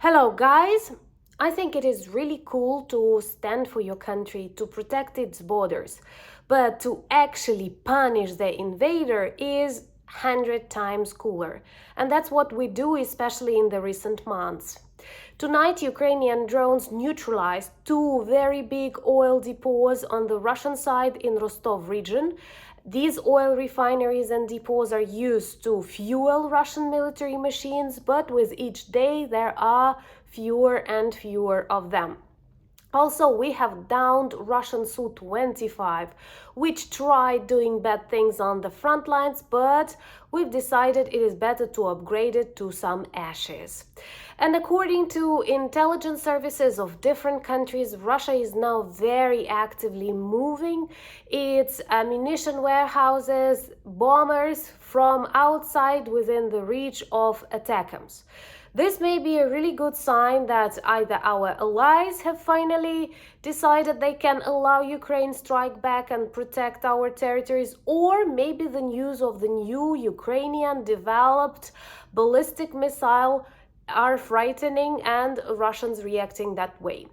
Hello, guys! I think it is really cool to stand for your country, to protect its borders, but to actually punish the invader is 100 times cooler. And that's what we do, especially in the recent months. Tonight, Ukrainian drones neutralized two very big oil depots on the Russian side in Rostov region. These oil refineries and depots are used to fuel Russian military machines, but with each day there are fewer and fewer of them. Also, we have downed Russian Su-25, which tried doing bad things on the front lines, but we've decided it is better to upgrade it to some ashes. And according to intelligence services of different countries, Russia is now very actively moving its ammunition warehouses, bombers from outside within the reach of ATACMS. This may be a really good sign that either our allies have finally decided they can allow Ukraine strike back and protect our territories, or maybe the news of the new Ukrainian developed ballistic missile are frightening and Russians reacting that way.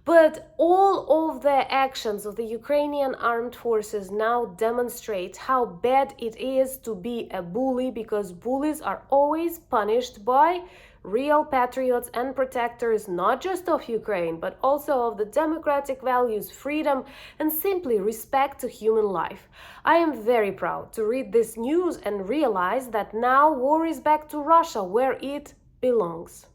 But all of the actions of the Ukrainian armed forces now demonstrate how bad it is to be a bully, because bullies are always punished by real patriots and protectors, not just of Ukraine, but also of the democratic values, freedom, and simply respect to human life. I am very proud to read this news and realize that now war is back to Russia, where it belongs.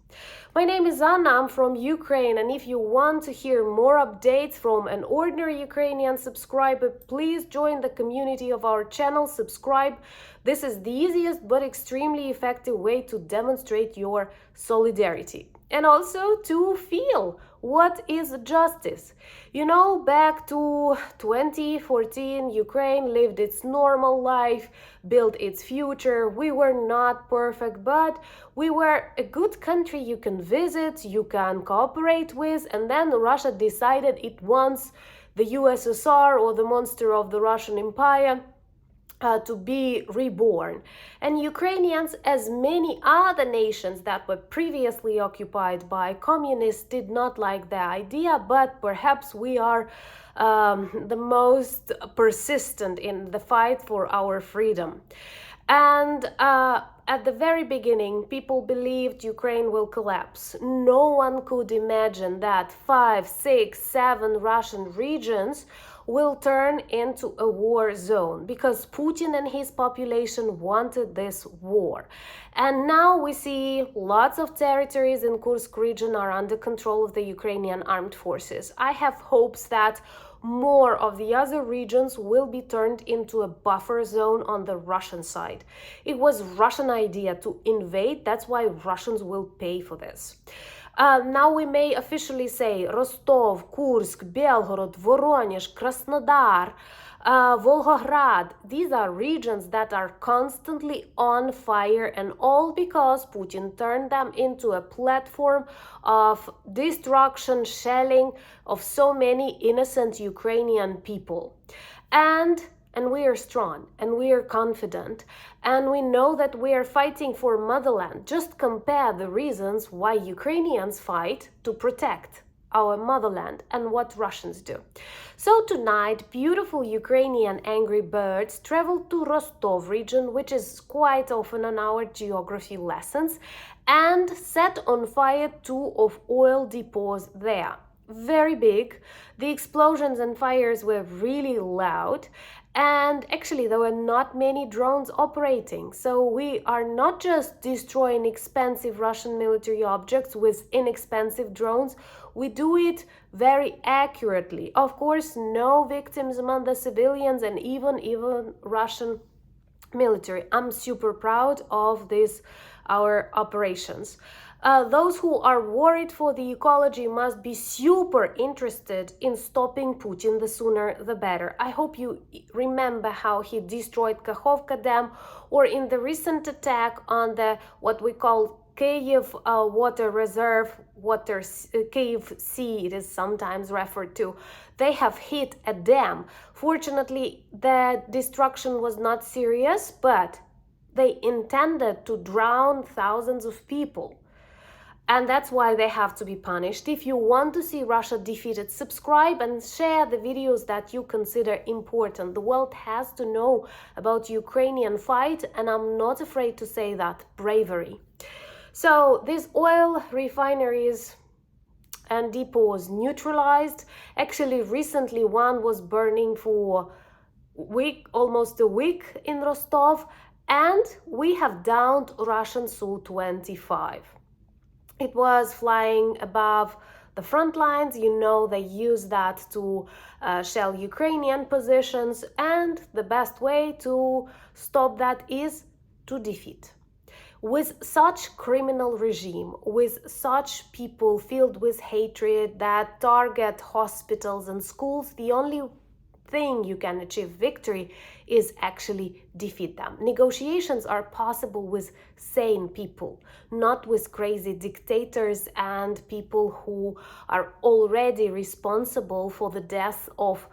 My name is Anna, I'm from Ukraine, and if you want to hear more updates from an ordinary Ukrainian subscriber, please join the community of our channel, subscribe. This is the easiest but extremely effective way to demonstrate your solidarity. And also to feel what is justice. You know, back to 2014, Ukraine lived its normal life, built its future. We were not perfect, but we were a good country you can visit, you can cooperate with, and then Russia decided it wants the USSR, or the monster of the Russian Empire, to be reborn. And Ukrainians, as many other nations that were previously occupied by communists, did not like the idea, but perhaps we are the most persistent in the fight for our freedom. And at the very beginning, people believed Ukraine will collapse. No one could imagine that 5, 6, 7 Russian regions will turn into a war zone, because Putin and his population wanted this war. And now we see lots of territories in Kursk region are under control of the Ukrainian armed forces. I have hopes that more of the other regions will be turned into a buffer zone on the Russian side. It was Russian idea to invade, that's why Russians will pay for this. Now we may officially say Rostov, Kursk, Belgorod, Voronezh, Krasnodar, Volgograd. These are regions that are constantly on fire, and all because Putin turned them into a platform of destruction, shelling of so many innocent Ukrainian people. And we are strong, and we are confident, and we know that we are fighting for motherland. Just compare the reasons why Ukrainians fight to protect our motherland and what Russians do. So tonight, beautiful Ukrainian angry birds traveled to Rostov region, which is quite often on our geography lessons, and set on fire two of oil depots there. Very big. The explosions and fires were really loud, and actually there were not many drones operating. So we are not just destroying expensive Russian military objects with inexpensive drones, we do it very accurately. Of course, no victims among the civilians and even Russian military. I'm super proud of this, our operations. Those who are worried for the ecology must be super interested in stopping Putin. The sooner the better. I hope you remember how he destroyed Kakhovka Dam, or in the recent attack on the what we call Kyiv water reserve, Kyiv Sea it is sometimes referred to. They have hit a dam. Fortunately, the destruction was not serious, but they intended to drown thousands of people. And that's why they have to be punished. If you want to see Russia defeated, subscribe and share the videos that you consider important. The world has to know about Ukrainian fight, and I'm not afraid to say that, bravery. So these oil refineries and depots neutralized. Actually, recently one was burning for almost a week in Rostov, and we have downed Russian Su-25. It was flying above the front lines. You know, they use that to shell Ukrainian positions, and the best way to stop that is to defeat. With such criminal regime, with such people filled with hatred that target hospitals and schools, the only thing you can achieve victory is actually defeat them. Negotiations are possible with sane people, not with crazy dictators and people who are already responsible for the death of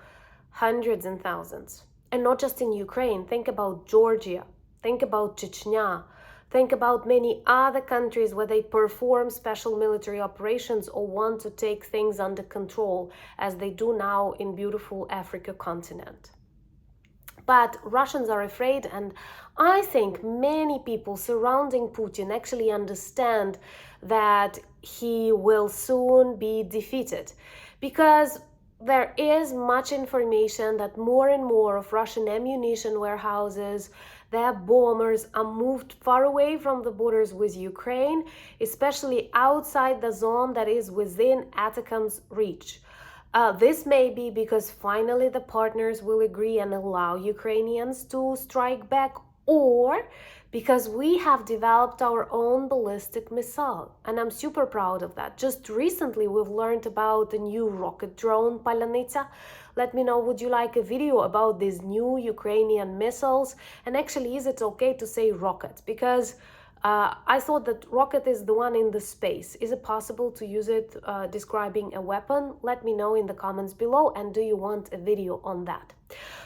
hundreds and thousands. And not just in Ukraine. Think about Georgia, think about Chechnya, think about many other countries where they perform special military operations or want to take things under control, as they do now in beautiful Africa continent. But Russians are afraid, and I think many people surrounding Putin actually understand that he will soon be defeated, because there is much information that more and more of Russian ammunition warehouses, their bombers, are moved far away from the borders with Ukraine, especially outside the zone that is within ATACMS reach. This may be because finally the partners will agree and allow Ukrainians to strike back, or because we have developed our own ballistic missile. And I'm super proud of that. Just recently we've learned about the new rocket drone Khortytsia. Let me know, would you like a video about these new Ukrainian missiles? And actually, is it okay to say rocket? Because I thought that rocket is the one in the space. Is it possible to use it describing a weapon? Let me know in the comments below, and do you want a video on that?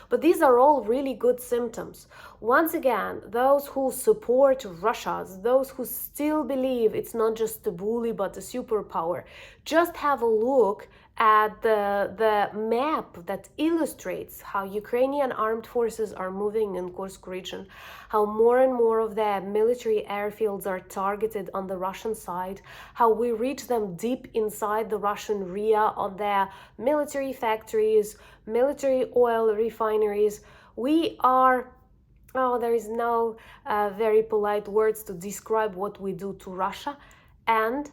But these are all really good symptoms. Once again, those who support Russia, those who still believe it's not just a bully but a superpower, just have a look at the map that illustrates how Ukrainian armed forces are moving in Kursk region, how more and more of their military airfields are targeted on the Russian side, how we reach them deep inside the Russian RIA on their military factories, military oil refineries. We are, there is no very polite words to describe what we do to Russia. And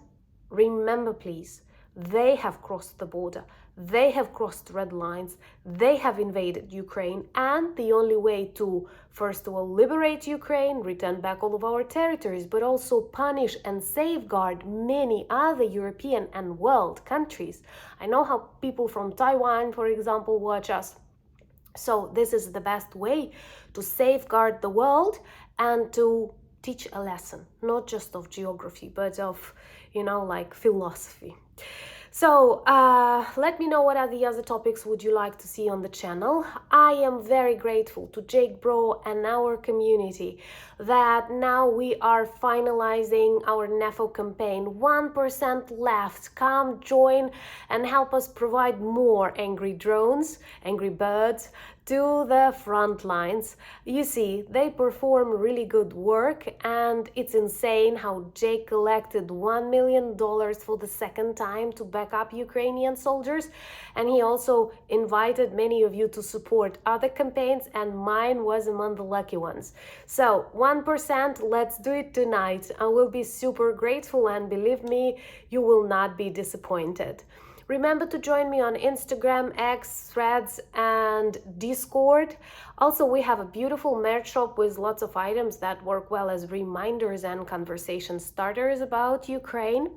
remember, please, they have crossed the border, they have crossed red lines, they have invaded Ukraine, and the only way to, first of all, liberate Ukraine, return back all of our territories, but also punish and safeguard many other European and world countries. I know how people from Taiwan, for example, watch us. So this is the best way to safeguard the world and to teach a lesson, not just of geography, but of, like philosophy. So let me know what are the other topics would you like to see on the channel. I am very grateful to Jake Bro and our community that now we are finalizing our NEFO campaign. 1% left. Come join and help us provide more angry drones, angry birds, to the front lines. You see, they perform really good work, and it's insane how Jake collected $1 million for the second time to back up Ukrainian soldiers, and he also invited many of you to support other campaigns, and mine was among the lucky ones. So 1%, let's do it tonight. I will be super grateful, and believe me, you will not be disappointed. Remember to join me on Instagram, X, Threads, and Discord. Also, we have a beautiful merch shop with lots of items that work well as reminders and conversation starters about Ukraine.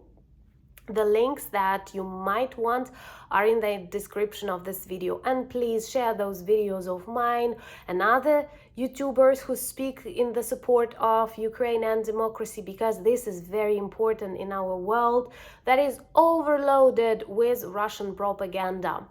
The links that you might want are in the description of this video, and please share those videos of mine and other YouTubers who speak in the support of Ukraine and democracy, because this is very important in our world that is overloaded with Russian propaganda.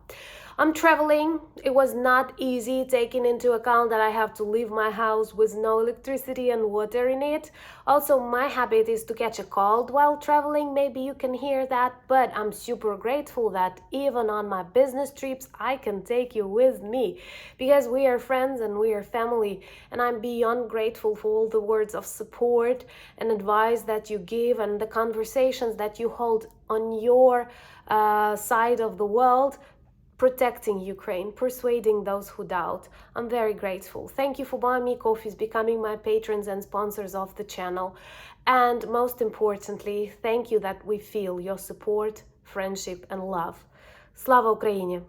I'm traveling. It was not easy, taking into account that I have to leave my house with no electricity and water in it. Also, my habit is to catch a cold while traveling. Maybe you can hear that, but I'm super grateful that even on my business trips, I can take you with me because we are friends and we are family. And I'm beyond grateful for all the words of support and advice that you give and the conversations that you hold on your side of the world, protecting Ukraine, persuading those who doubt. I'm very grateful. Thank you for buying me coffees, becoming my patrons and sponsors of the channel. And most importantly, thank you that we feel your support, friendship and love. Slava Ukraini!